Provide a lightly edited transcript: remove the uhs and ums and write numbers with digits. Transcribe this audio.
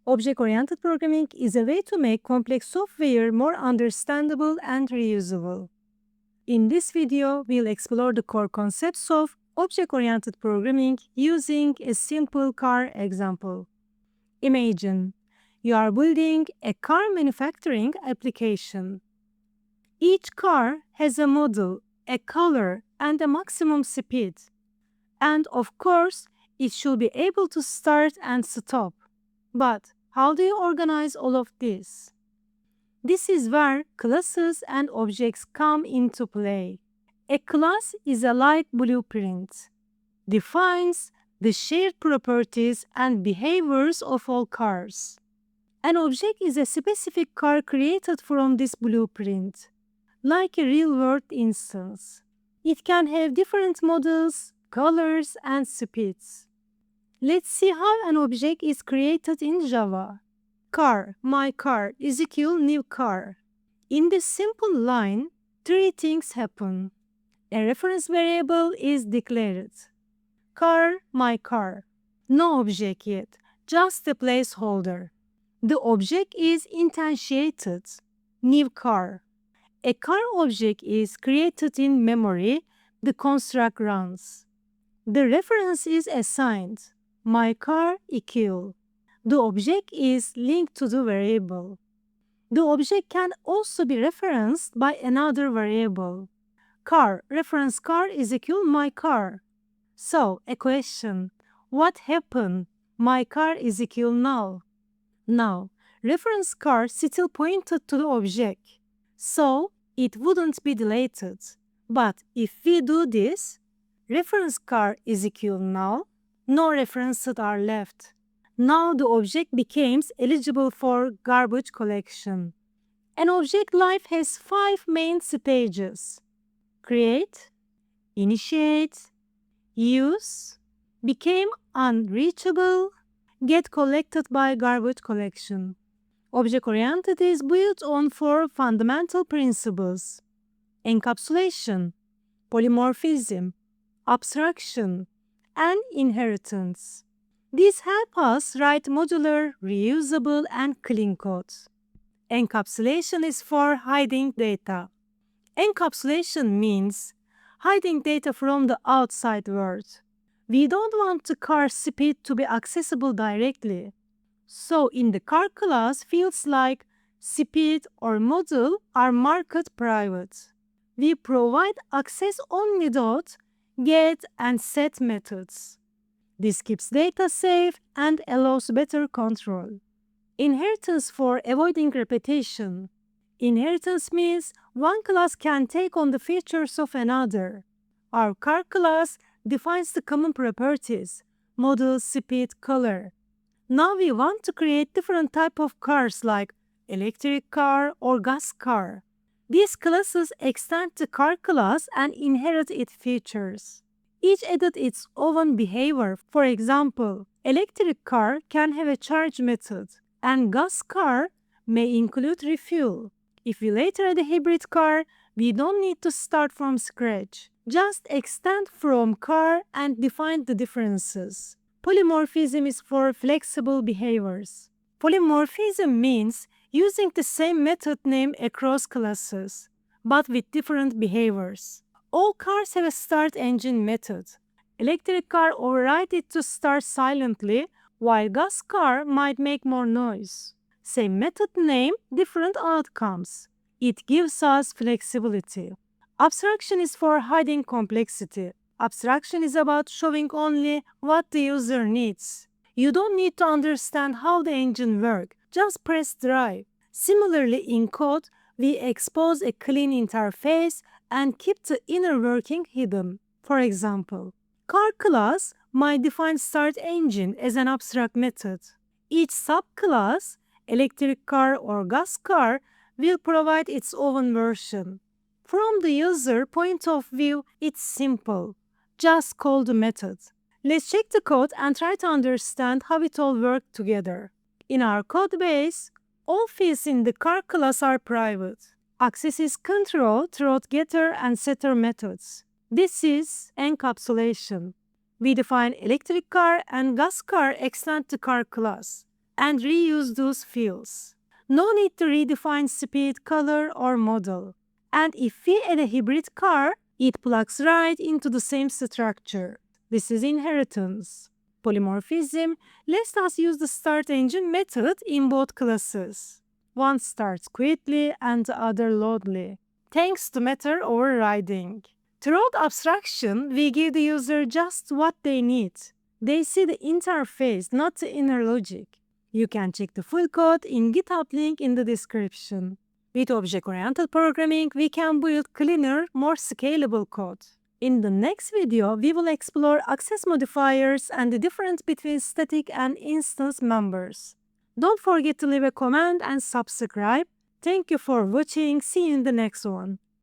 Object-oriented programming is a way to make complex software more understandable and reusable. In this video, we'll explore the core concepts of object-oriented programming using a simple car example. Imagine you are building a car manufacturing application. Each car has a model, a color, and a maximum speed. And of course, it should be able to start and stop. But how do you organize all of this? This is where classes and objects come into play. A class is a light blueprint. Defines the shared properties and behaviors of all cars. An object is a specific car created from this blueprint, like a real-world instance. It can have different models, colors, and speeds. Let's see how an object is created in Java. Car, my car, is equal new car. In this simple line, three things happen. A reference variable is declared. Car, my car. No object yet, just a placeholder. The object is instantiated. New car. A car object is created in memory. The construct runs. The reference is assigned. My car equal. The object is linked to the variable. The object can also be referenced by another variable. Car, reference car is equal my car. So, a question. What happened? My car is equal null. Now, reference car still pointed to the object. So, it wouldn't be deleted. But if we do this, reference car is equal null, no references are left. Now the object becomes eligible for garbage collection. An object life has 5 main stages: create, initiate, use, become unreachable, get collected by garbage collection. Object-oriented is built on 4 fundamental principles: encapsulation, polymorphism, abstraction, and inheritance. These help us write modular, reusable, and clean code. Encapsulation is for hiding data. Encapsulation means hiding data from the outside world. We don't want the car speed to be accessible directly. So in the car class, fields like speed or model are marked private. We provide access only dot, get, and set methods. This keeps data safe and allows better control. Inheritance for avoiding repetition. Inheritance means one class can take on the features of another. Our car class defines the common properties: model, speed, color. Now we want to create different types of cars like electric car or gas car. These classes extend the car class and inherit its features. Each added its own behavior. For example, electric car can have a charge method, and gas car may include refuel. If we later add a hybrid car, we don't need to start from scratch. Just extend from car and define the differences. Polymorphism is for flexible behaviors. Polymorphism means using the same method name across classes, but with different behaviors. All cars have a start engine method. Electric car overrides it to start silently, while gas car might make more noise. Same method name, different outcomes. It gives us flexibility. Abstraction is for hiding complexity. Abstraction is about showing only what the user needs. You don't need to understand how the engine works, just press drive. Similarly, in code, we expose a clean interface and keep the inner working hidden. For example, car class might define start engine as an abstract method. Each subclass, electric car or gas car, will provide its own version. From the user point of view, it's simple. Just call the method. Let's check the code and try to understand how it all works together. In our code base, all fields in the car class are private. Access is controlled through getter and setter methods. This is encapsulation. We define electric car and gas car extend to car class. and reuse those fields. No need to redefine speed, color, or model. And if we add a hybrid car, it plugs right into the same structure. This is inheritance. Polymorphism lets us use the start engine method in both classes. One starts quickly and the other loudly, thanks to method overriding. Throughout abstraction, we give the user just what they need. They see the interface, not the inner logic. You can check the full code in GitHub link in the description. With object-oriented programming, we can build cleaner, more scalable code. In the next video, we will explore access modifiers and the difference between static and instance members. Don't forget to leave a comment and subscribe. Thank you for watching. See you in the next one.